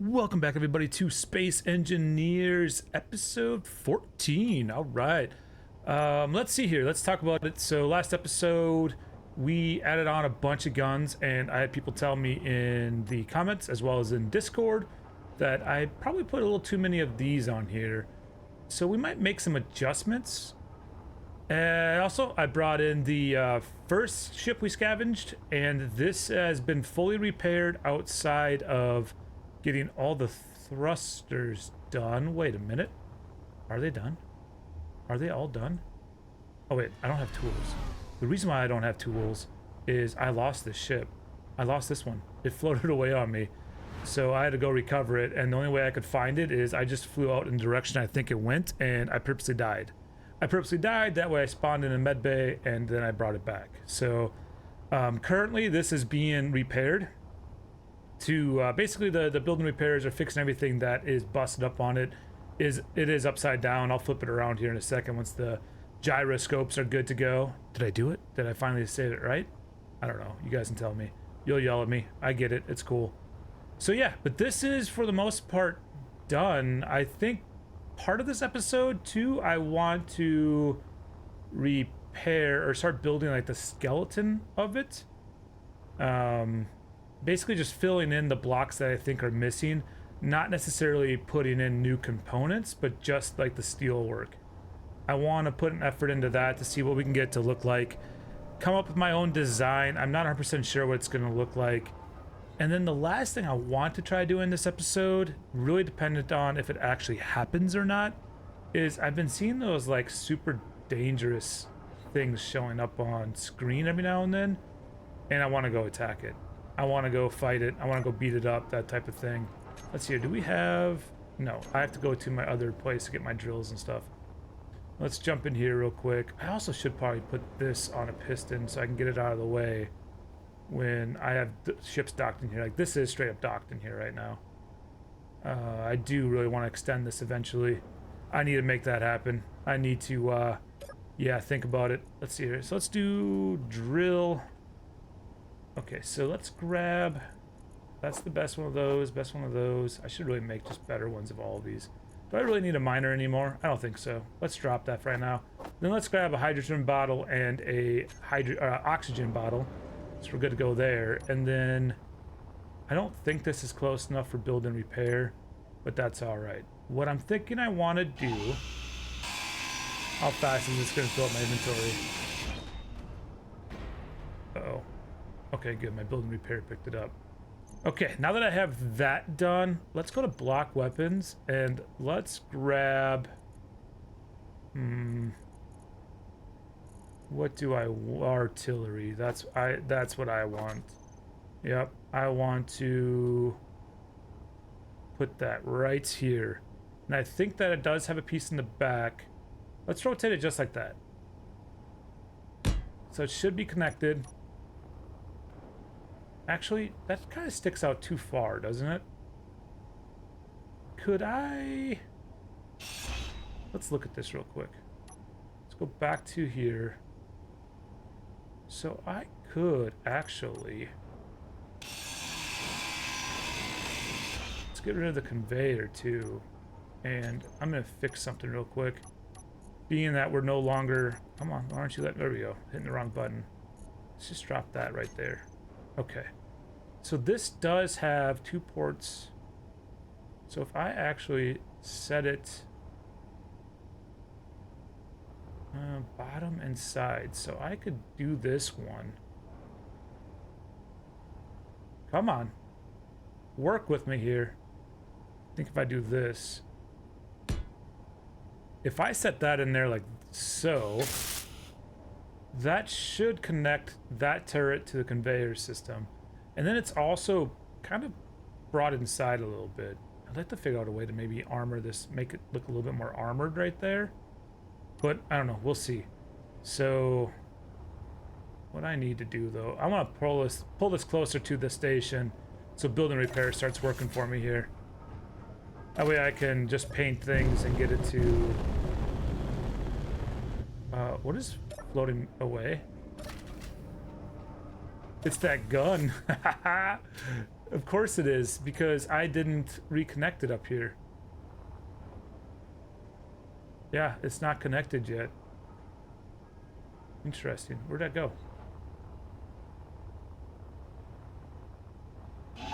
Welcome back, everybody, to Space Engineers episode 14. All right. Let's see here. Let's talk about it. So last episode, we added on a bunch of guns, and I had people tell me in the comments as well as in Discord that I probably put a little too many of these on here. So we might make some adjustments. Also, I brought in the first ship we scavenged, and this has been fully repaired outside of getting all the thrusters done. Wait a minute. Are they done? Are they all done? Oh wait, I don't have tools. The reason why I don't have tools is I lost this ship. I lost this one. It floated away on me. So I had to go recover it, and the only way I could find it is I just flew out in the direction I think it went, and I purposely died. That way I spawned in a med bay, and then I brought it back. So currently this is being repaired. To basically the building repairs are fixing everything that is busted up on it. It is upside down. I'll flip it around here in a second once the gyroscopes are good to go. Did I do it? Did I finally say it right? I don't know. You guys can tell me. You'll yell at me. I get it. It's cool. So yeah, but this is for the most part done. I think part of this episode too, I want to repair or start building like the skeleton of it. Basically just filling in the blocks that I think are missing, not necessarily putting in new components, but just like the steel work. I want to put an effort into that to see what we can get to look like, come up with my own design. I'm not 100% sure what it's going to look like. And then the last thing I want to try doing this episode, really dependent on if it actually happens or not, is I've been seeing those like super dangerous things showing up on screen every now and then, and I want to go attack it. I want to go fight it. I want to go beat it up, that type of thing. Let's see here. Do we have... No, I have to go to my other place to get my drills and stuff. Let's jump in here real quick. I also should probably put this on a piston so I can get it out of the way when I have ships docked in here. Like, this is straight up docked in here right now. I do really want to extend this eventually. I need to make that happen. I need to, yeah, think about it. Let's see here. So let's do drill... Okay, so let's grab, that's the best one of those, I should really make just better ones of all of these. Do I really need a miner anymore? I don't think so. Let's drop that for right now. Then let's grab a hydrogen bottle and a oxygen bottle. So we're good to go there. And then, I don't think this is close enough for build and repair, but that's all right. What I'm thinking I want to do, how fast is this going to fill up my inventory? Uh-oh. Okay, good. My build and repair picked it up. Okay, now that I have that done, let's go to block weapons and let's grab... What do I... Artillery. That's what I want. Yep, I want to put that right here. And I think that it does have a piece in the back. Let's rotate it just like that. So it should be connected. Actually, that kind of sticks out too far, doesn't it? Could I... Let's look at this real quick. Let's go back to here. So I could actually... Let's get rid of the conveyor too. And I'm going to fix something real quick. Being that we're no longer... Come on, why aren't you letting... There we go. Hitting the wrong button. Let's just drop that right there. Okay. So this does have 2 ports. So if I actually set it bottom and side, so I could do this one. Come on. Work with me here. I think if I do this. If I set that in there like so, that should connect that turret to the conveyor system. And then it's also kind of brought inside a little bit. I'd like to figure out a way to maybe armor this, make it look a little bit more armored right there. But I don't know, we'll see. So what I need to do though, I want to pull this closer to the station so build and repair starts working for me here. That way I can just paint things and get it to... what is floating away? It's that gun. Of course it is, because I didn't reconnect it up here. Yeah, it's not connected yet. Interesting. Where'd that go?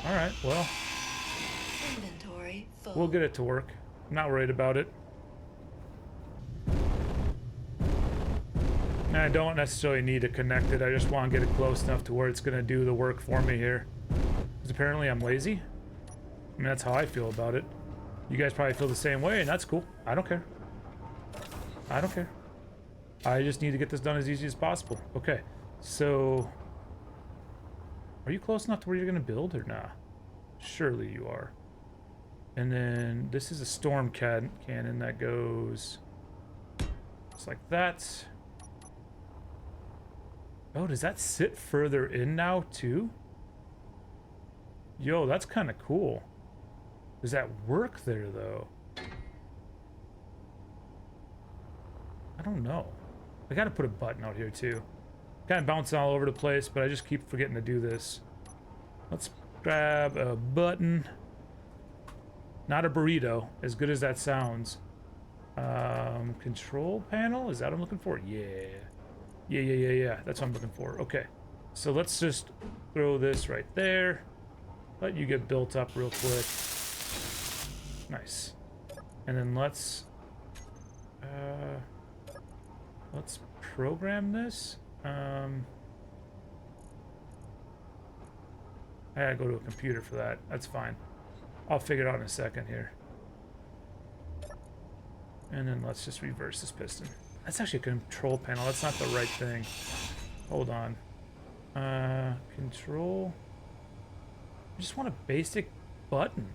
Alright, well. Inventory full. We'll get it to work. I'm not worried about it. And I don't necessarily need to connect it. I just want to get it close enough to where it's going to do the work for me here. Because apparently I'm lazy. I mean, that's how I feel about it. You guys probably feel the same way, and that's cool. I don't care. I don't care. I just need to get this done as easy as possible. Okay, so... Are you close enough to where you're going to build or not? Surely you are. And then this is a storm cannon that goes... just like that. Oh, does that sit further in now, too? Yo, that's kind of cool. Does that work there, though? I don't know. I gotta put a button out here, too. Kind of bouncing all over the place, but I just keep forgetting to do this. Let's grab a button. Not a burrito, as good as that sounds. Control panel? Is that what I'm looking for? Yeah. Yeah. That's what I'm looking for. Okay. So let's just throw this right there. Let you get built up real quick. Nice. And then let's program this. I gotta go to a computer for that. That's fine. I'll figure it out in a second here. And then let's just reverse this piston. That's actually a control panel. That's not the right thing. Hold on. Control. I just want a basic button.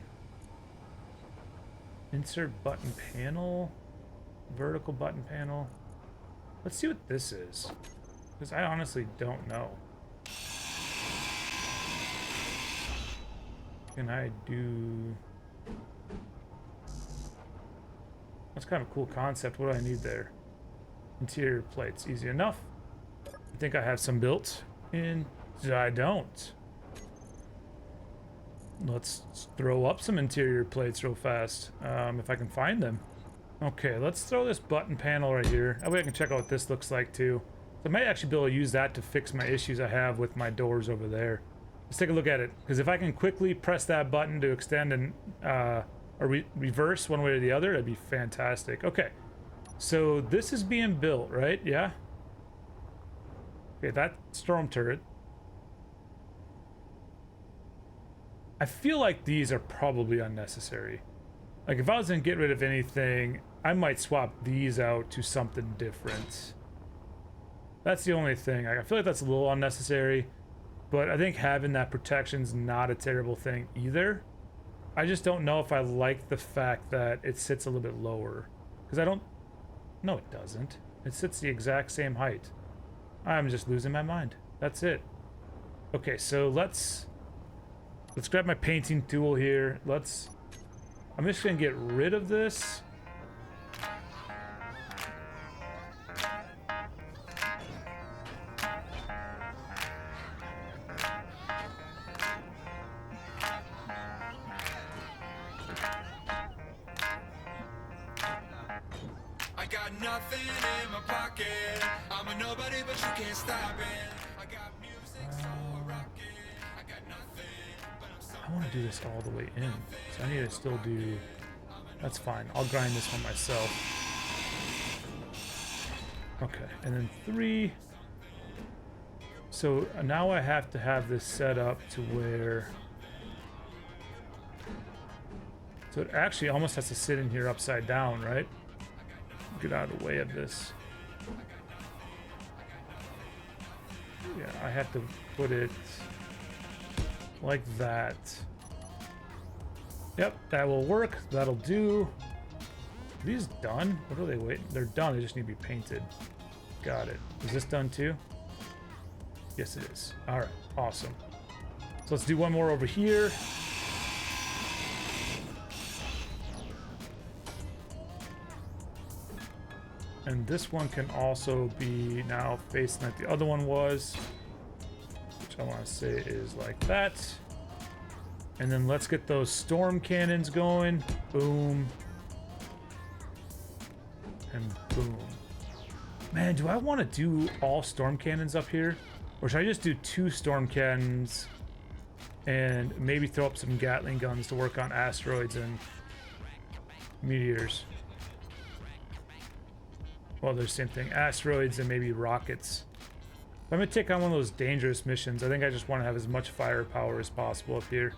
Insert button panel. Vertical button panel. Let's see what this is. Because I honestly don't know. Can I do... That's kind of a cool concept. What do I need there? Interior plates. Easy enough. I think I have some built in. I don't. Let's throw up some interior plates real fast. If I can find them. Okay, let's throw this button panel right here. That way I can check out what this looks like too. So I might actually be able to use that to fix my issues I have with my doors over there. Let's take a look at it. Because if I can quickly press that button to extend and reverse one way or the other, that'd be fantastic. Okay, so this is being built, right? Yeah. Okay, that storm turret. I feel like these are probably unnecessary. Like if I was gonna get rid of anything, I might swap these out to something different. That's the only thing. I feel like that's a little unnecessary, but I think having that protection's not a terrible thing either. I just don't know if I like the fact that it sits a little bit lower. Because I don't... No, it doesn't. It sits the exact same height. I'm just losing my mind. That's it. Okay, so let's grab my painting tool here. I'm just gonna get rid of this. I got nothing in my pocket. I'm a nobody, but you can't stop it. I got music, so I rock it. I got nothing, but I'm so I want to do this all the way in, so I need to still do... That's fine. I'll grind this one myself. Okay, and then 3. So now I have to have this set up to where... So it actually almost has to sit in here upside down, right? Get out of the way of this. Yeah, I have to put it like that. Yep, that will work. That'll do. Are these done? What are they waiting? They're done. They just need to be painted. Got it. Is this done too? Yes, it is. All right, awesome. So let's do one more over here. And this one can also be now facing like the other one was, which I want to say is like that. And then let's get those storm cannons going. Boom. And boom. Man, do I want to do all storm cannons up here? Or should I just do 2 storm cannons and maybe throw up some Gatling guns to work on asteroids and meteors? Well, they're the same thing. Asteroids and maybe rockets. If I'm going to take on one of those dangerous missions, I think I just want to have as much firepower as possible up here.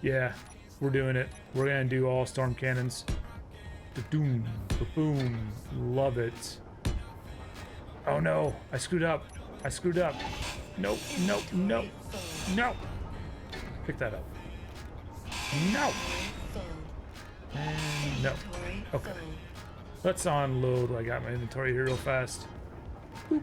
Yeah, we're doing it. We're going to do all storm cannons. Ba-doom, ba-boom. Love it. Oh no, I screwed up. I screwed up. Nope, nope, nope, no. Pick that up. No. And no. Okay. Let's unload. I got my inventory here real fast. Boop.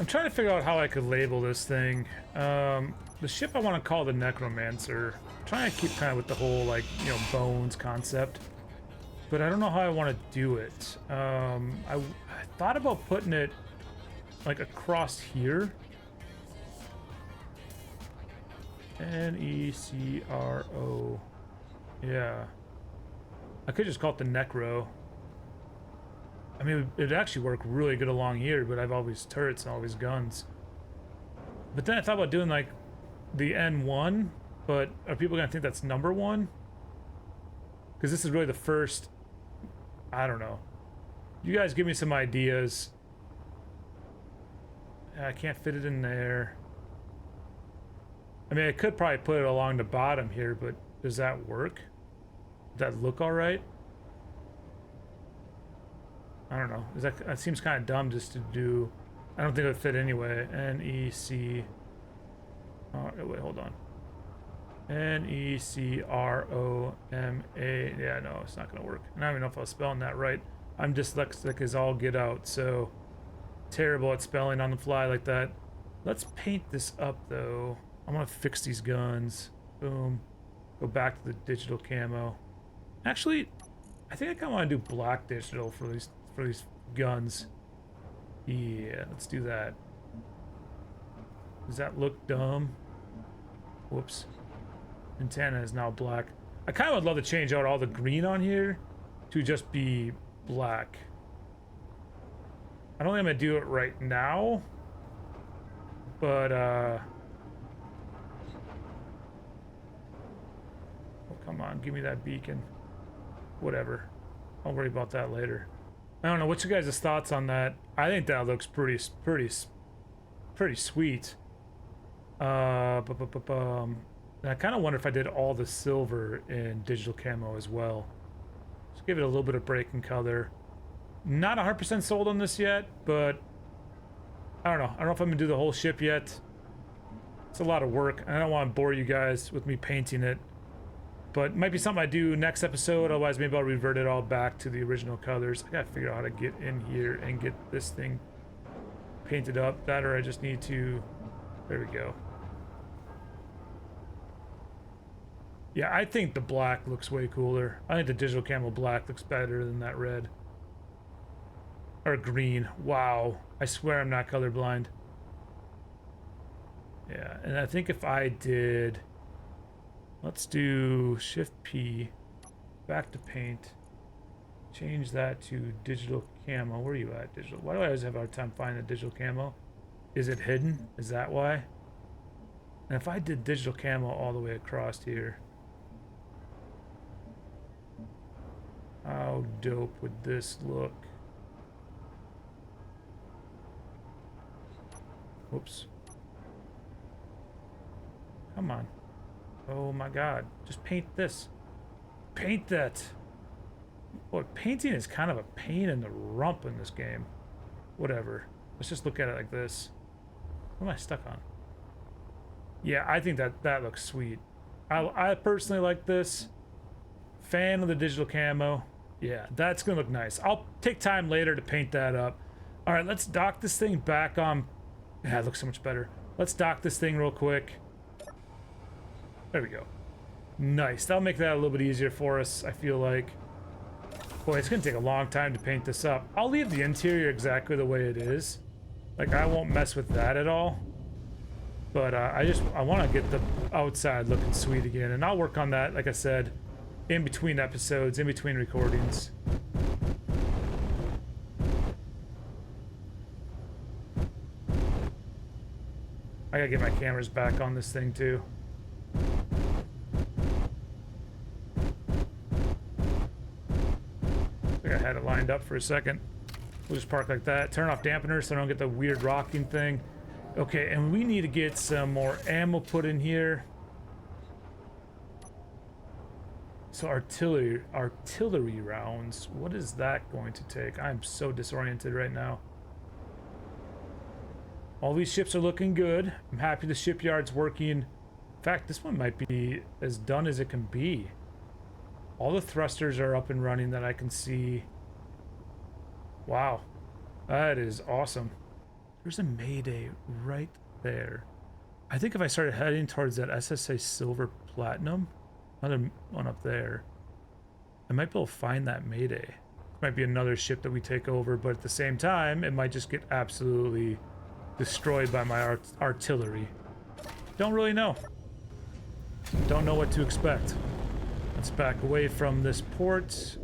Trying to figure out how I could label this thing. The ship I want to call the Necromancer. I'm trying to keep kind of with the whole, like, you know, bones concept, but I don't know how I want to do it. I thought about putting it like across here. Necro. Yeah. I could just call it the Necro. I mean, it'd actually work really good along here, but I've always turrets and always guns. But then I thought about doing like the N1, but are people gonna think that's number 1? Because this is really the first. I don't know. You guys give me some ideas. I can't fit it in there. I mean, I could probably put it along the bottom here, but does that work? Does that look all right? I don't know. That seems kind of dumb just to do. I don't think it would fit anyway. N-E-C. Oh, wait, hold on. N-E-C-R-O-M-A. Yeah, no, it's not going to work. And I don't even know if I was spelling that right. I'm dyslexic as all get out, so terrible at spelling on the fly like that. Let's paint this up, though. I'm going to fix these guns. Boom. Go back to the digital camo. Actually, I think I kind of want to do black digital for these guns. Yeah, let's do that. Does that look dumb? Whoops. Antenna is now black. I kind of would love to change out all the green on here to just be black. I don't think I'm gonna do it right now, but oh, come on, give me that beacon. Whatever. I'll worry about that later. I don't know. What's your guys' thoughts on that? I think that looks pretty sweet. And I kind of wonder if I did all the silver in digital camo as well. Just give it a little bit of break in color. Not 100% sold on this yet, but I don't know. I don't know if I'm gonna do the whole ship yet. It's a lot of work, and I don't want to bore you guys with me painting it. But it might be something I do next episode, otherwise maybe I'll revert it all back to the original colors. I gotta figure out how to get in here and get this thing painted up. That, or I just need to... There we go. Yeah, I think the black looks way cooler. I think the digital camo black looks better than that red. Or green. Wow. I swear I'm not colorblind. Yeah, and I think if I did... Let's do Shift P, back to paint, change that to digital camo. Where are you at, digital? Why do I always have a hard time finding the digital camo? Is it hidden? Is that why? And if I did digital camo all the way across here, how dope would this look? Whoops. Come on. Oh my god. Just paint this. Paint that. Boy, painting is kind of a pain in the rump in this game. Whatever. Let's just look at it like this. What am I stuck on? Yeah, I think that looks sweet. I personally like this. Fan of the digital camo. Yeah, that's gonna look nice. I'll take time later to paint that up. All right, let's dock this thing back on. Yeah, it looks so much better. Let's dock this thing real quick. There we go. Nice. That'll make that a little bit easier for us, I feel like. Boy, it's gonna take a long time to paint this up. I'll leave the interior exactly the way it is. Like, I won't mess with that at all. But I want to get the outside looking sweet again, and I'll work on that, like I said, in between episodes, in between recordings. I gotta get my cameras back on this thing too. I think I had it lined up for a second. We'll just park like that. Turn off dampener so I don't get the weird rocking thing. Okay, and we need to get some more ammo put in here. So artillery rounds. What is that going to take? I'm so disoriented right now. All these ships are looking good. I'm happy the shipyard's working. In fact, this one might be as done as it can be. All the thrusters are up and running that I can see. Wow, that is awesome. There's a Mayday right there. I think if I started heading towards that SSA Silver Platinum, another one up there, I might be able to find that Mayday. Might be another ship that we take over, but at the same time, it might just get absolutely destroyed by my artillery. Don't really know. Don't know what to expect. Let's back away from this port.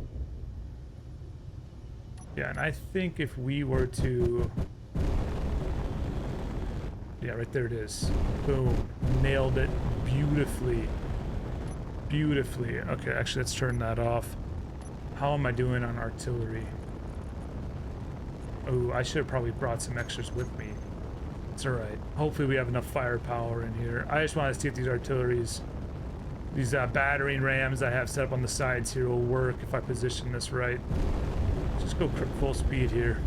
Yeah, and I think if we were to... Yeah, right there it is. Boom. Nailed it beautifully. Beautifully. Okay, actually, let's turn that off. How am I doing on artillery? Oh, I should have probably brought some extras with me. It's alright. Hopefully we have enough firepower in here. I just want to see if these artilleries, these battering rams I have set up on the sides here will work if I position this right. Just go full speed here.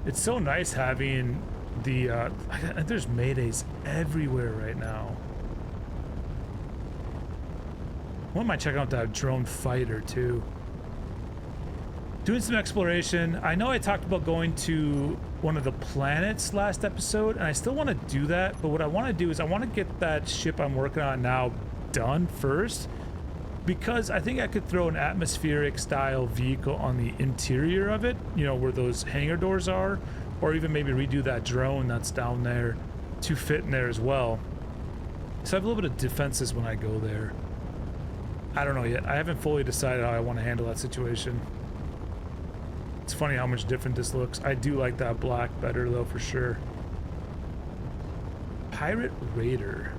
It's so nice having the, there's Maydays everywhere right now. Why am I checking out that drone fighter too? Doing some exploration. I know I talked about going to one of the planets last episode, and I still want to do that, but what I want to do is I want to get that ship I'm working on now done first, because I think I could throw an atmospheric style vehicle on the interior of it, you know, where those hangar doors are, or even maybe redo that drone that's down there to fit in there as well. So I have a little bit of defenses when I go there. I don't know yet. I haven't fully decided how I want to handle that situation. It's funny how much different this looks. I do like that black better though, for sure. Pirate Raider.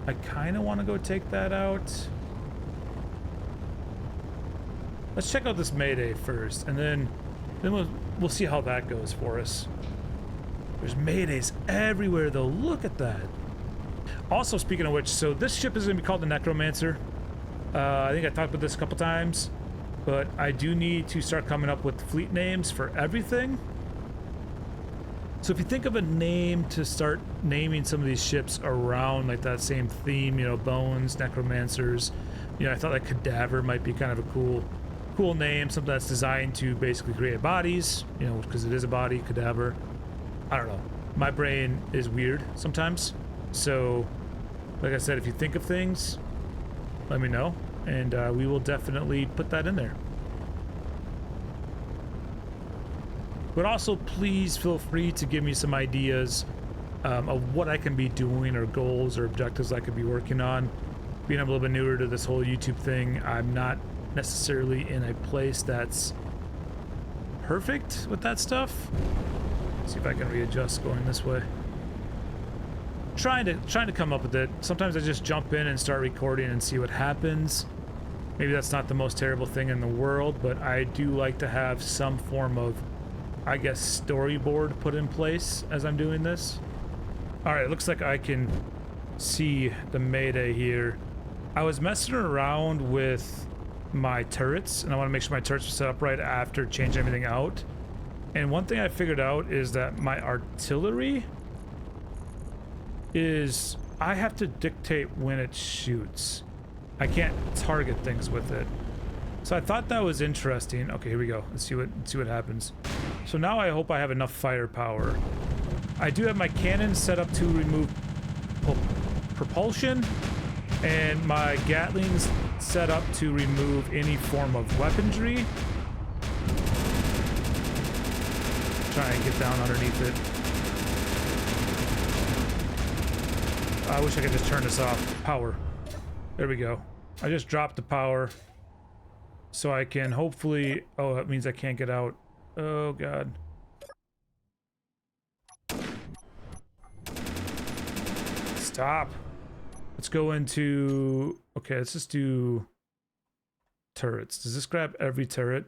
I kind of want to go take that out. Let's check out this Mayday first, and then we'll see how that goes for us. There's Maydays everywhere though. Look at that. Also, speaking of which, so this ship is going to be called the Necromancer. I think I talked about this a couple times, but I do need to start coming up with fleet names for everything. So if you think of a name to start naming some of these ships around like that same theme, you know, bones, necromancers, you know, I thought like cadaver might be kind of a cool name, something that's designed to basically create bodies, you know, because it is a body, cadaver. I don't know. My brain is weird sometimes. So, like I said, if you think of things, let me know, and we will definitely put that in there. But also, please feel free to give me some ideas of what I can be doing, or goals or objectives I could be working on. Being a little bit newer to this whole YouTube thing, I'm not necessarily in a place that's perfect with that stuff. Let's see if I can readjust going this way. Trying to come up with it. Sometimes I just jump in and start recording and see what happens. Maybe that's not the most terrible thing in the world, but I do like to have some form of, I guess, storyboard put in place as I'm doing this. Alright, looks like I can see the Mayday here. I was messing around with my turrets, and I want to make sure my turrets are set up right after changing everything out. And one thing I figured out is that my artillery is... I have to dictate when it shoots. I can't target things with it. So I thought that was interesting. Okay, here we go. Let's see what happens. So now I hope I have enough firepower. I do have my cannon set up to remove propulsion, and my Gatling's set up to remove any form of weaponry. Try and get down underneath it. I wish I could just turn this off. Power. There we go. I just dropped the power so I can hopefully... Oh, that means I can't get out. Oh, God. Stop. Let's go into... Okay, let's just do turrets. Does this grab every turret?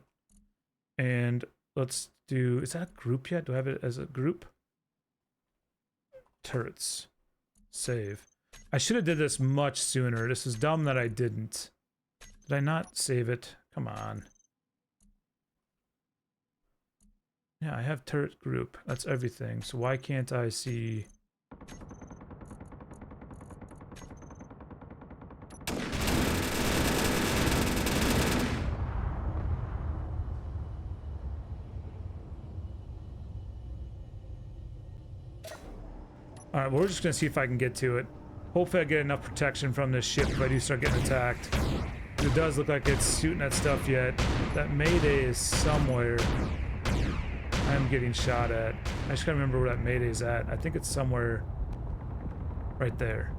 And let's do... Is that a group yet? Do I have it as a group? Turrets. Save. I should have did this much sooner. This is dumb that I didn't. Did I not save it? Come on. Yeah, I have turret group. That's everything. So why can't I see... Alright, well, we're just gonna see if I can get to it. Hopefully I get enough protection from this ship if I do start getting attacked. It does look like it's shooting at stuff yet. That Mayday is somewhere. I'm getting shot at. I just gotta remember where that Mayday's at. I think it's somewhere right there.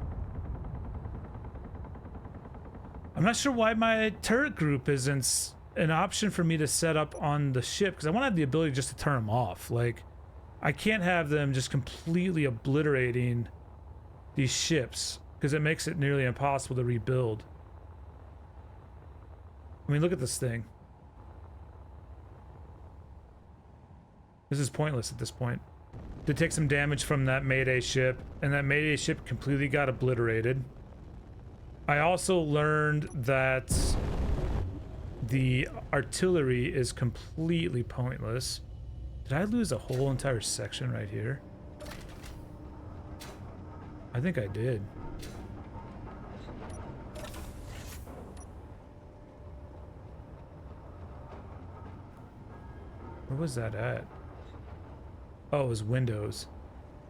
I'm not sure why my turret group isn't an option for me to set up on the ship, because I want to have the ability just to turn them off. Like, I can't have them just completely obliterating these ships, because it makes it nearly impossible to rebuild. I mean, look at this thing. This is pointless at this point. Did take some damage from that Mayday ship, and that Mayday ship completely got obliterated. I also learned that the artillery is completely pointless. Did I lose a whole entire section right here? I think I did. Where was that at? Oh, it was windows.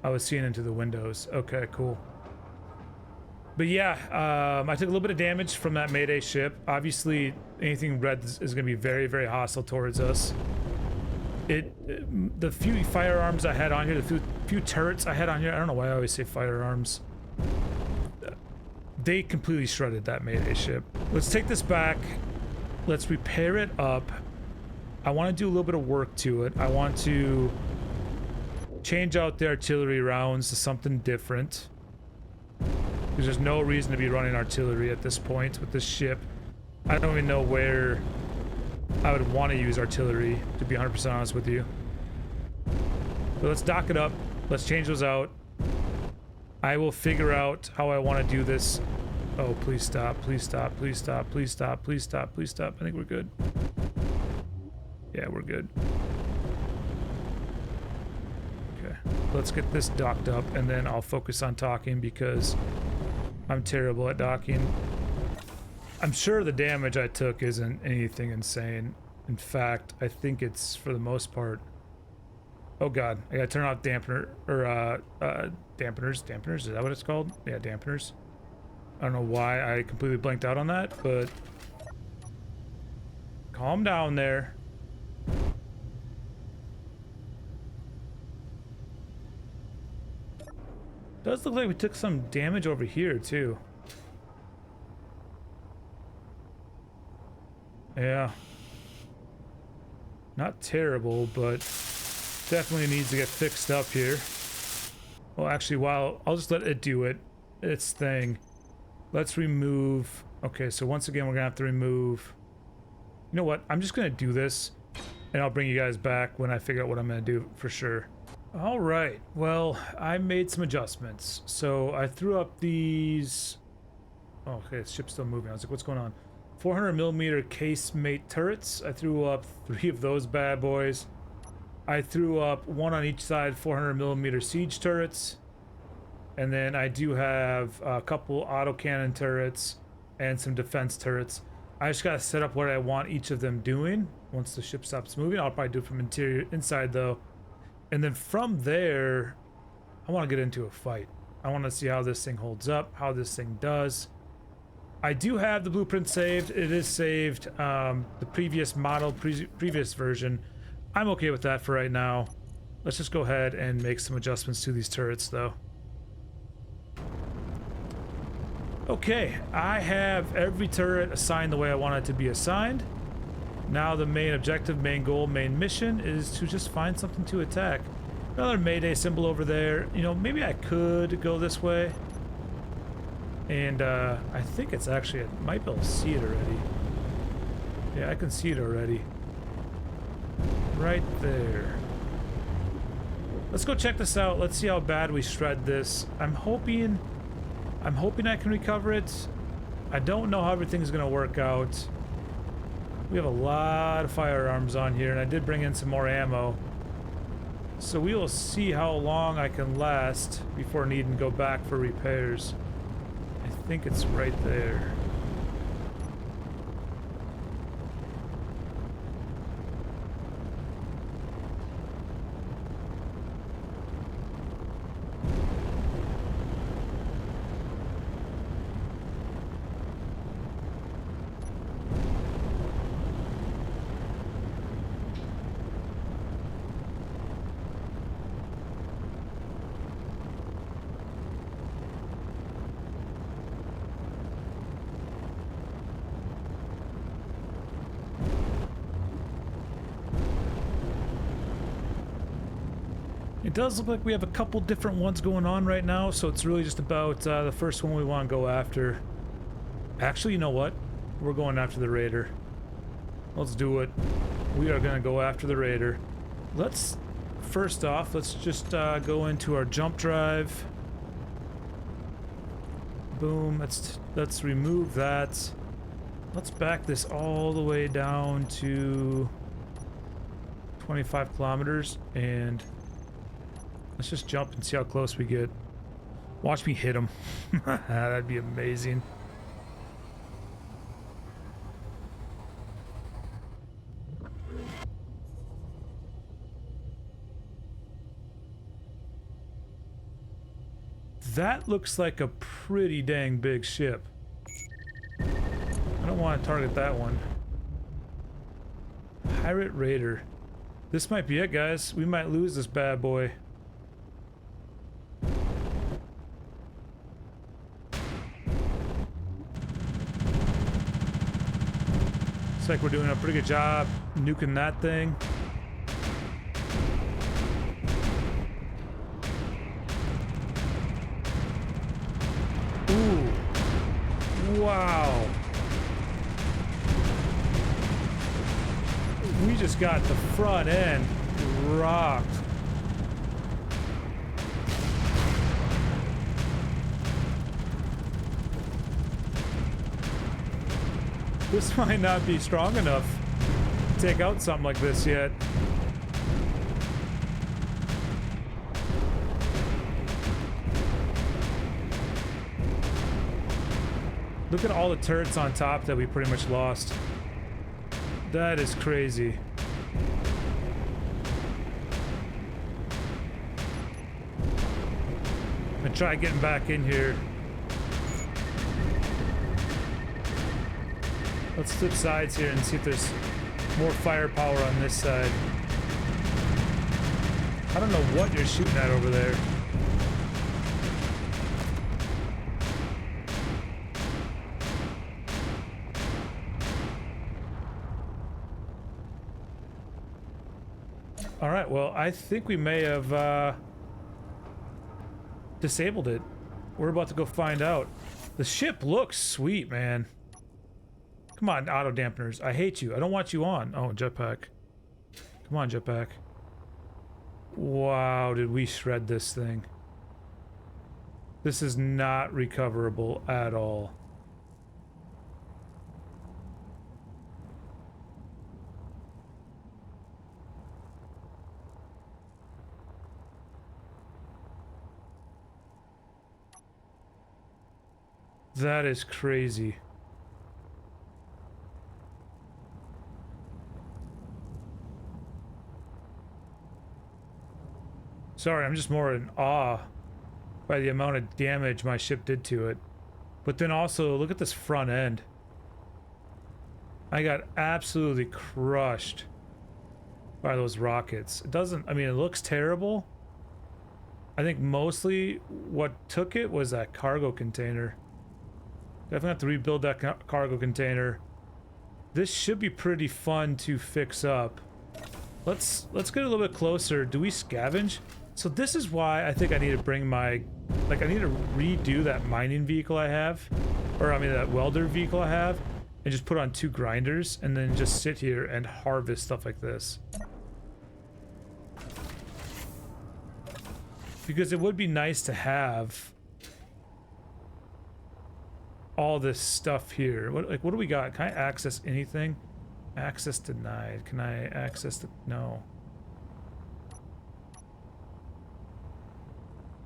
I was seeing into the windows. Okay, cool. But yeah, I took a little bit of damage from that Mayday ship. Obviously, anything red is going to be very, very hostile towards us. The few firearms I had on here, the few turrets I had on here, I don't know why I always say firearms. They completely shredded that Mayday ship. Let's take this back. Let's repair it up. I want to do a little bit of work to it. I want to change out the artillery rounds to something different. Because there's no reason to be running artillery at this point with this ship. I don't even know where I would want to use artillery, to be 100% honest with you. But let's dock it up. Let's change those out. I will figure out how I want to do this. Oh, please stop. Please stop. Please stop. Please stop. Please stop. Please stop. I think we're good. Yeah, we're good. Okay. Let's get this docked up, and then I'll focus on talking because I'm terrible at docking. I'm sure the damage I took isn't anything insane. In fact, I think it's, for the most part... Oh god, I gotta turn off dampener, or dampeners. Dampeners, is that what it's called? Yeah, dampeners. I don't know why I completely blanked out on that, but... Calm down there. Does look like we took some damage over here, too. Yeah. Not terrible, but definitely needs to get fixed up here. Well, actually, I'll just let it do its thing. Let's remove... Okay, so once again, we're gonna have to remove... You know what? I'm just gonna do this, and I'll bring you guys back when I figure out what I'm gonna do for sure. All right. Well, I made some adjustments. So I threw up these. Oh, okay, the ship's still moving. I was like, what's going on? 400 millimeter casemate turrets. I threw up 3 of those bad boys. I threw up 1 on each side, 400 millimeter siege turrets. And then I do have a couple autocannon turrets and some defense turrets. I just gotta set up what I want each of them doing. Once the ship stops moving, I'll probably do it from inside though. And then from there, I want to get into a fight. I want to see how this thing holds up, how this thing does. I do have the blueprint saved. It is saved the previous model, previous version. I'm okay with that for right now. Let's just go ahead and make some adjustments to these turrets though. Okay, I have every turret assigned the way I want it to be assigned. Now the main objective, main goal, main mission is to just find something to attack. Another Mayday symbol over there. You know, maybe I could go this way. And I think it's actually, I might be able to see it already. Yeah, I can see it already. Right there. Let's go check this out. Let's see how bad we shred this. I'm hoping I can recover it. I don't know how everything's gonna work out. We have a lot of firearms on here, and I did bring in some more ammo. So we will see how long I can last before needing to go back for repairs. I think it's right there. It does look like we have a couple different ones going on right now, so it's really just about the first one we want to go after. Actually, you know what? We're going after the Raider. Let's do it. We are going to go after the Raider. First off, let's just go into our jump drive. Boom. Let's remove that. Let's back this all the way down to 25 kilometers and let's just jump and see how close we get. Watch me hit him. That'd be amazing. That looks like a pretty dang big ship. I don't want to target that one. Pirate Raider. This might be it, guys. We might lose this bad boy. Looks like we're doing a pretty good job nuking that thing. Ooh. Wow. We just got the front end rocked. This might not be strong enough to take out something like this yet. Look at all the turrets on top that we pretty much lost. That is crazy. I'm gonna try getting back in here. Let's flip sides here and see if there's more firepower on this side. I don't know what you're shooting at over there. All right, well, I think we may have disabled it. We're about to go find out. The ship looks sweet, man. Come on, auto dampeners. I hate you. I don't want you on. Oh, jetpack. Come on, jetpack. Wow, did we shred this thing? This is not recoverable at all. That is crazy. Sorry, I'm just more in awe by the amount of damage my ship did to it. But then also, look at this front end. I got absolutely crushed by those rockets. It doesn't, I mean, it looks terrible. I think mostly what took it was that cargo container. Definitely have to rebuild that cargo container. This should be pretty fun to fix up. Let's get a little bit closer. Do we scavenge? So this is why I think I need to bring my, like, I need to redo that mining vehicle I have, or I mean that welder vehicle I have, and just put on 2 grinders and then just sit here and harvest stuff like this. Because it would be nice to have all this stuff here. What do we got? Can I access anything? Access denied. Can I access the... No.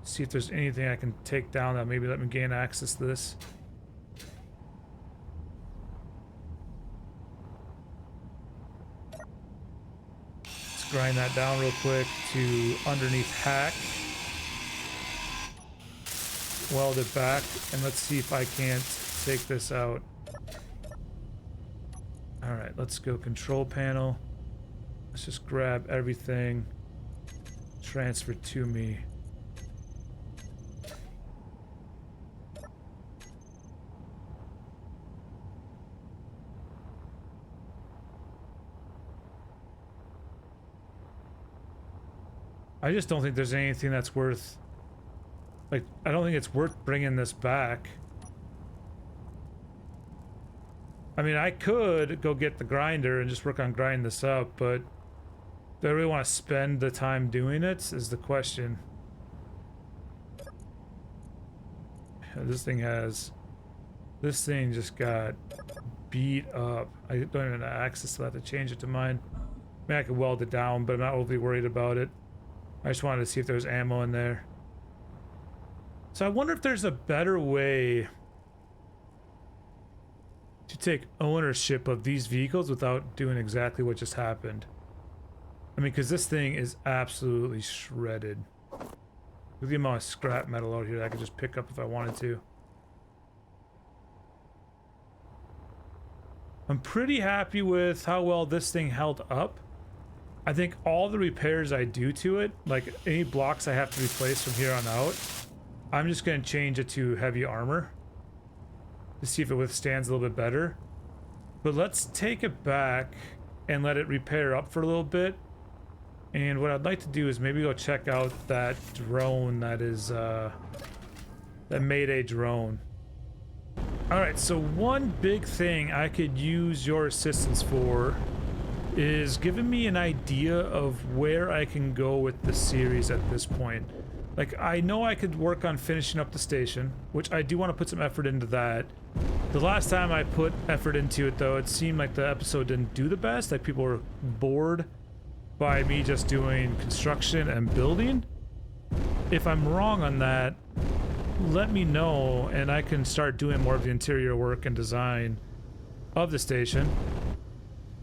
See if there's anything I can take down that maybe let me gain access to this. Let's grind that down real quick to underneath hack. Weld it back, and let's see if I can't take this out. Alright, let's go control panel. Let's just grab everything. Transfer to me. I just don't think there's anything that's worth... Like, I don't think it's worth bringing this back. I mean, I could go get the grinder and just work on grinding this up, but do I really want to spend the time doing it, is the question. This thing just got beat up. I don't even have access to that to change it to mine. I mean, I could weld it down, but I'm not overly worried about it. I just wanted to see if there's ammo in there. So I wonder if there's a better way to take ownership of these vehicles without doing exactly what just happened. I mean, because this thing is absolutely shredded. With the amount of scrap metal out here that I could just pick up if I wanted to. I'm pretty happy with how well this thing held up. I think all the repairs I do to it, like any blocks I have to replace from here on out, I'm just going to change it to heavy armor to see if it withstands a little bit better. But let's take it back and let it repair up for a little bit. And what I'd like to do is maybe go check out that drone that is, that Mayday drone. Alright, so one big thing I could use your assistance for is giving me an idea of where I can go with the series at this point. Like, I know I could work on finishing up the station, which I do want to put some effort into that. The last time I put effort into it, though, it seemed like the episode didn't do the best. Like, people were bored by me just doing construction and building. If I'm wrong on that, let me know, and I can start doing more of the interior work and design of the station.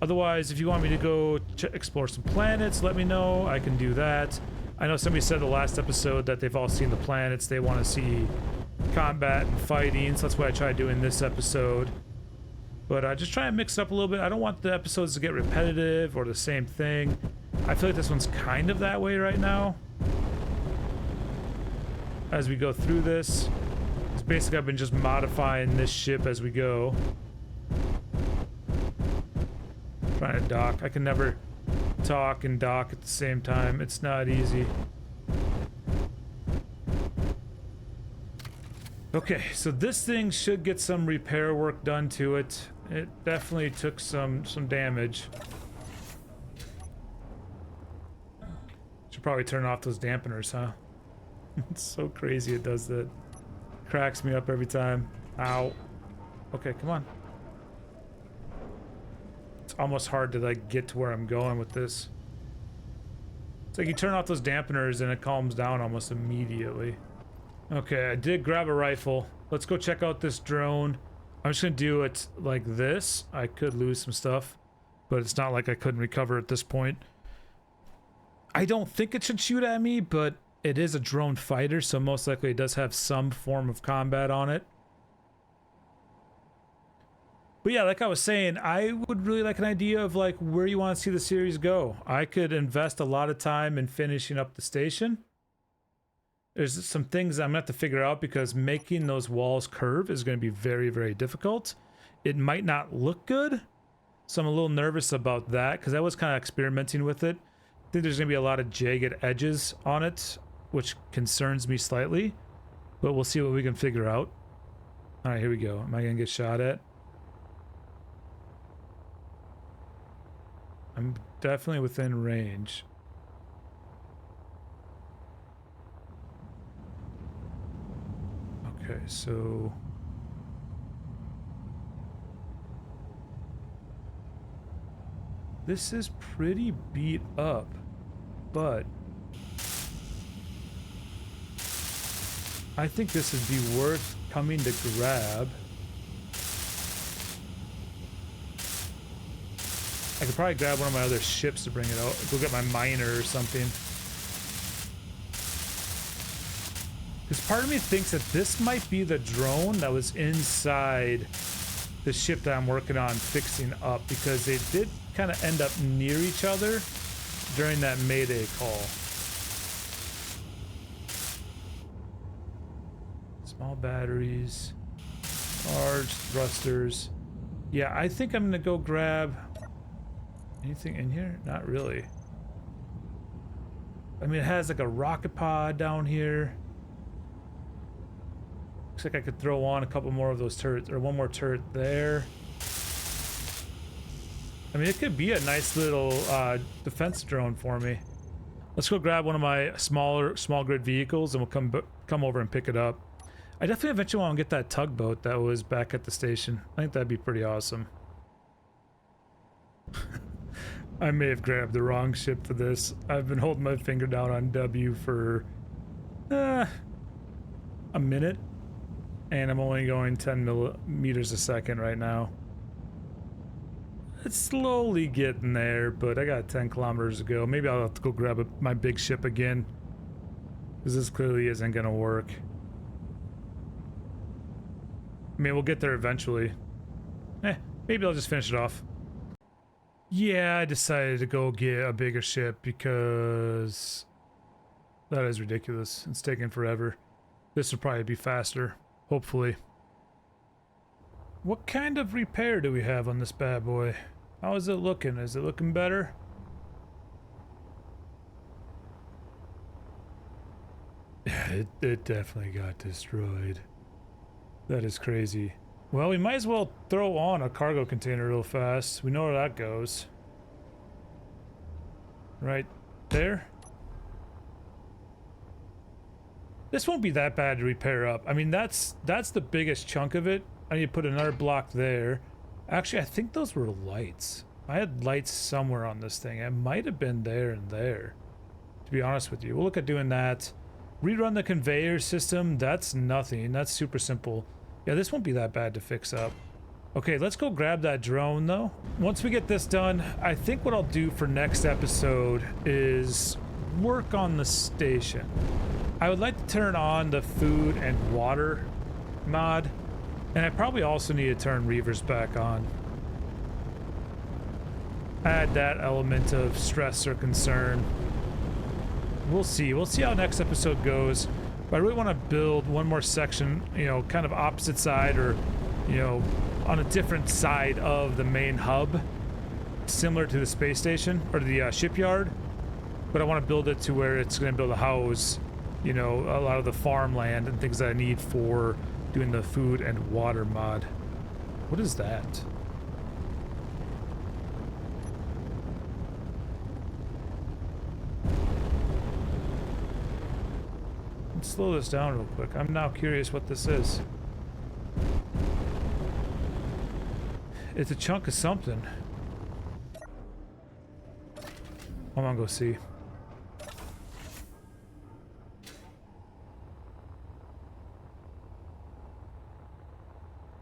Otherwise, if you want me to go explore some planets, let me know. I can do that. I know somebody said the last episode that they've all seen the planets. They want to see combat and fighting, so that's what I tried doing this episode. But I just try and mix it up a little bit. I don't want the episodes to get repetitive or the same thing. I feel like this one's kind of that way right now. As we go through this. It's basically I've been just modifying this ship as we go. Trying to dock. I can never talk and dock at the same time. It's not easy. Okay, so this thing should get some repair work done to it. It definitely took some damage. Should probably turn off those dampeners, huh? It's so crazy it does that. Cracks me up every time. Ow. Okay, come on. It's almost hard to like get to where I'm going with this. It's like you turn off those dampeners and it calms down almost immediately. Okay, I did grab a rifle. Let's go check out this drone. I'm just gonna do it like this. I could lose some stuff, but it's not like I couldn't recover at this point. I don't think it should shoot at me, but it is a drone fighter, so most likely it does have some form of combat on it. But yeah, like I was saying, I would really like an idea of like where you want to see the series go. I could invest a lot of time in finishing up the station. There's some things I'm gonna have to figure out because making those walls curve is going to be very, very difficult. It might not look good, so I'm a little nervous about that because I was kind of experimenting with it. I think there's going to be a lot of jagged edges on it, which concerns me slightly, but we'll see what we can figure out. All right, here we go. Am I going to get shot at? I'm definitely within range. Okay, so this is pretty beat up, but I think this would be worth coming to grab. I could probably grab one of my other ships to bring it out. Go get my miner or something. Because part of me thinks that this might be the drone that was inside the ship that I'm working on fixing up, because they did kind of end up near each other during that Mayday call. Small batteries, large thrusters. Yeah, I think I'm gonna go grab anything in here. Not really. I mean, it has like a rocket pod down here. Looks like I could throw on a couple more of those turrets, or one more turret there. I mean, it could be a nice little defense drone for me. Let's go grab one of my small grid vehicles, and we'll come over and pick it up. I definitely eventually want to get that tugboat that was back at the station. I think that'd be pretty awesome. I may have grabbed the wrong ship for this. I've been holding my finger down on W for a minute, and I'm only going 10 millimeters a second right now. It's slowly getting there, but I got 10 kilometers to go. Maybe I'll have to go grab my big ship again, because this clearly isn't gonna work. I mean, we'll get there eventually. Maybe I'll just finish it off. Yeah, I decided to go get a bigger ship because that is ridiculous. It's taking forever. This will probably be faster, hopefully. What kind of repair do we have on this bad boy? How is it looking? Is it looking better? Yeah, it definitely got destroyed. That is crazy. Well, we might as well throw on a cargo container real fast. We know where that goes. Right there. This won't be that bad to repair up. I mean, that's the biggest chunk of it. I need to put another block there. Actually, I think those were lights. I had lights somewhere on this thing. It might have been there and there, to be honest with you. We'll look at doing that. Rerun the conveyor system. That's nothing. That's super simple. Yeah, this won't be that bad to fix up. Okay, let's go grab that drone, though. Once we get this done, I think what I'll do for next episode is work on the station. I would like to turn on the food and water mod, and I probably also need to turn Reavers back on. Add that element of stress or concern. We'll see. We'll see how next episode goes. But I really want to build one more section, you know, kind of opposite side, or, you know, on a different side of the main hub, similar to the space station or the shipyard. But I want to build it to where it's going to be able to house, you know, a lot of the farmland and things that I need for doing the food and water mod. What is that? Let's slow this down real quick. I'm now curious what this is. It's a chunk of something. I'm gonna go see.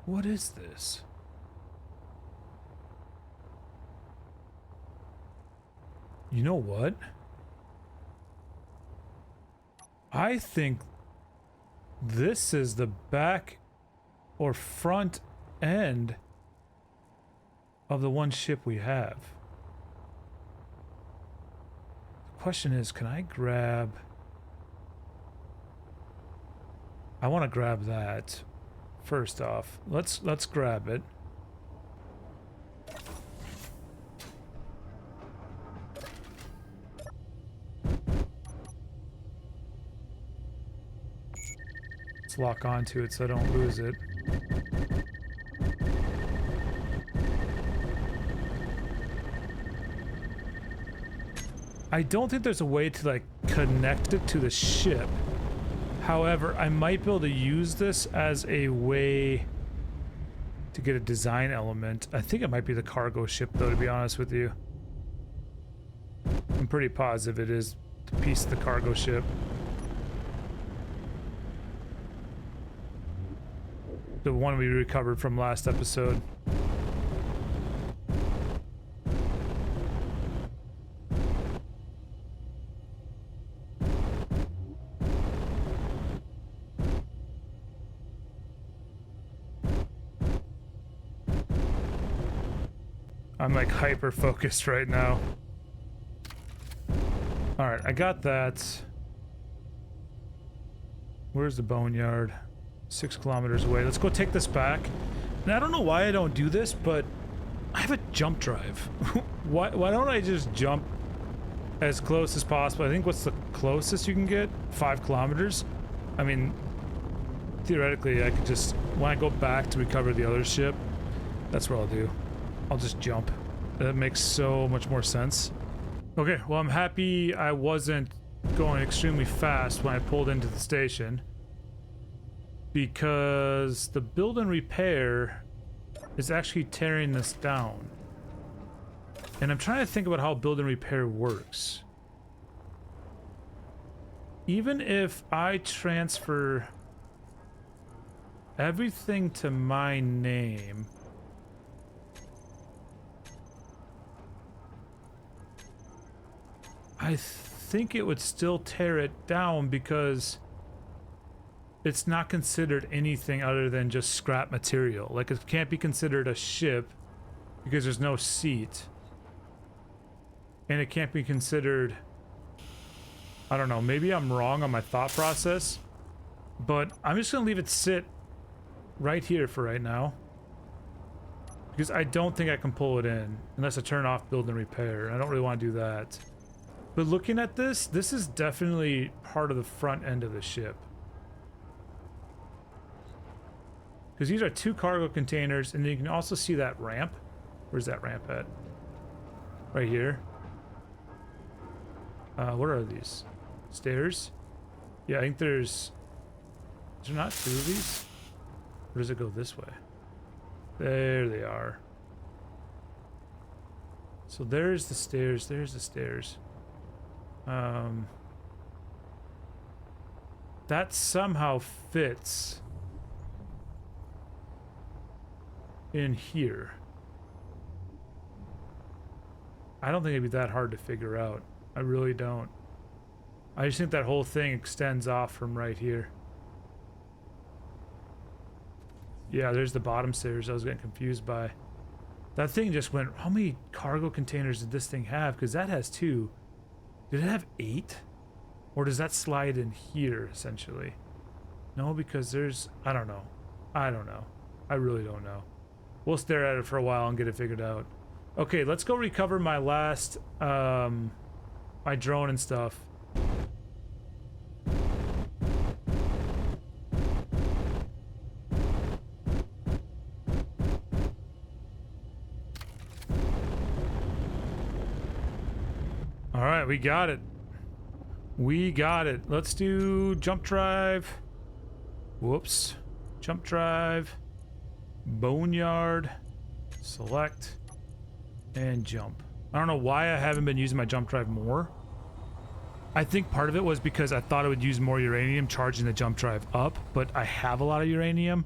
What is this? You know what? I think this is the back or front end of the one ship we have. The question is, can I grab... I want to grab that first off. Let's grab it. Let's lock onto it so I don't lose it. I don't think there's a way to like connect it to the ship. However, I might be able to use this as a way to get a design element. I think it might be the cargo ship though, to be honest with you. I'm pretty positive it is the piece of the cargo ship. The one we recovered from last episode. I'm like hyper focused right now. Alright, I got that. Where's the boneyard? 6 kilometers away. Let's go take this back. And I don't know why I don't do this, but I have a jump drive. why don't I just jump as close as possible? I think what's the closest you can get? 5 kilometers? I mean, theoretically, I could just, when I go back to recover the other ship, that's what I'll do. I'll just jump. That makes so much more sense. Okay, well, I'm happy I wasn't going extremely fast when I pulled into the station, because the build and repair is actually tearing this down. And I'm trying to think about how build and repair works. Even if I transfer everything to my name, I think it would still tear it down because it's not considered anything other than just scrap material. Like, it can't be considered a ship because there's no seat. And it can't be considered... I don't know, maybe I'm wrong on my thought process, but I'm just gonna leave it sit right here for right now. Because I don't think I can pull it in unless I turn off build and repair. I don't really want to do that. But looking at this, this is definitely part of the front end of the ship. Because these are 2 cargo containers, and you can also see that ramp. Where's that ramp at? Right here. What are these? Stairs? Yeah, I think there's... Is there not 2 of these? Or does it go this way? There they are. So there's the stairs, there's the stairs. That somehow fits in here. I don't think it'd be that hard to figure out. I really don't. I just think that whole thing extends off from right here. Yeah, there's the bottom stairs I was getting confused by. That thing just went, how many cargo containers did this thing have? Because that has 2. Did it have 8? Or does that slide in here, essentially? No, because there's... I don't know. I don't know. I really don't know. We'll stare at it for a while and get it figured out. Okay, let's go recover my last... my drone and stuff. Alright, we got it. We got it. Let's do jump drive. Whoops. Jump drive. Boneyard. Select. And jump. I don't know why I haven't been using my jump drive more. I think part of it was because I thought it would use more uranium charging the jump drive up, but I have a lot of uranium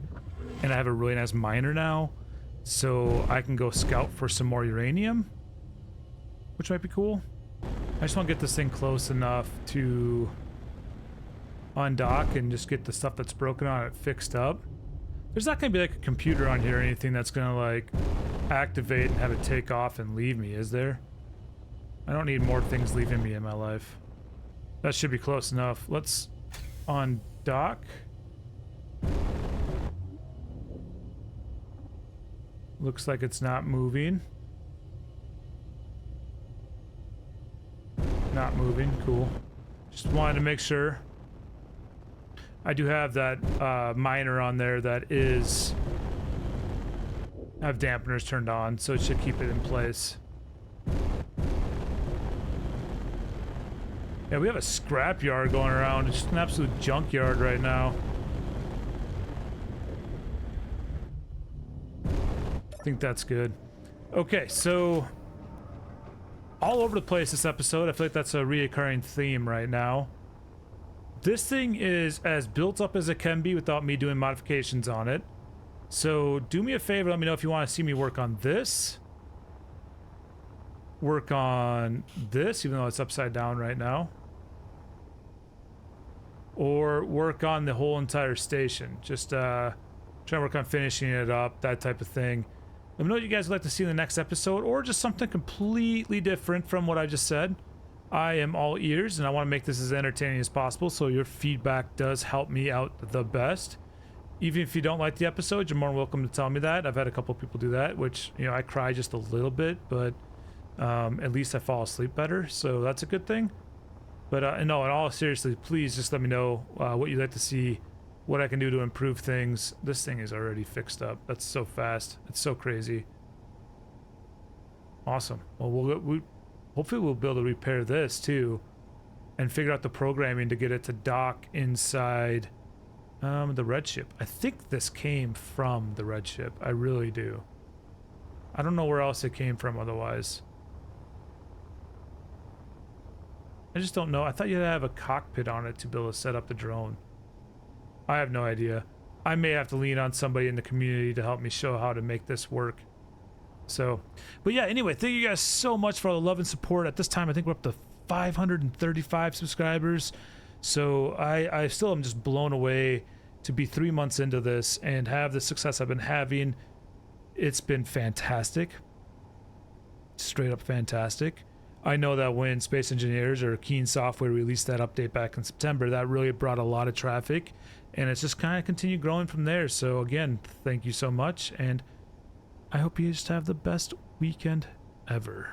and I have a really nice miner now, so I can go scout for some more uranium, which might be cool. I just want to get this thing close enough to undock and just get the stuff that's broken on it fixed up. There's not going to be like a computer on here or anything that's going to like activate and have it take off and leave me, is there? I don't need more things leaving me in my life. That should be close enough. Let's undock. Looks like it's not moving. Not moving, cool. Just wanted to make sure. I do have that miner on there that is... I have dampeners turned on, so it should keep it in place. Yeah, we have a scrapyard going around. It's just an absolute junkyard right now. I think that's good. Okay, so all over the place this episode. I feel like that's a reoccurring theme right now. This thing is as built up as it can be without me doing modifications on it. So do me a favor, let me know if you want to see me work on this. Work on this, even though it's upside down right now. Or work on the whole entire station. Just try to work on finishing it up, that type of thing. Let me know what you guys would like to see in the next episode, or just something completely different from what I just said. I am all ears, and I want to make this as entertaining as possible, so your feedback does help me out the best. Even if you don't like the episode, you're more than welcome to tell me that. I've had a couple people do that, which, you know, I cry just a little bit, but at least I fall asleep better, so that's a good thing. But no, in all seriously, please just let me know what you'd like to see, what I can do to improve things. This thing is already fixed up. That's so fast. It's so crazy. Awesome. Well, hopefully we'll be able to repair this too and figure out the programming to get it to dock inside the red ship. I think this came from the red ship. I really do. I don't know where else it came from otherwise. I just don't know. I thought you had to have a cockpit on it to be able to set up the drone. I have no idea. I may have to lean on somebody in the community to help me show how to make this work. So, but yeah, anyway, thank you guys so much for all the love and support. At this time, I think we're up to 535 subscribers. So I still am just blown away to be 3 months into this and have the success I've been having. It's been fantastic. Straight up fantastic. I know that when Space Engineers or Keen Software released that update back in September, that really brought a lot of traffic, and it's just kind of continued growing from there. So again, thank you so much, and I hope you just have the best weekend ever.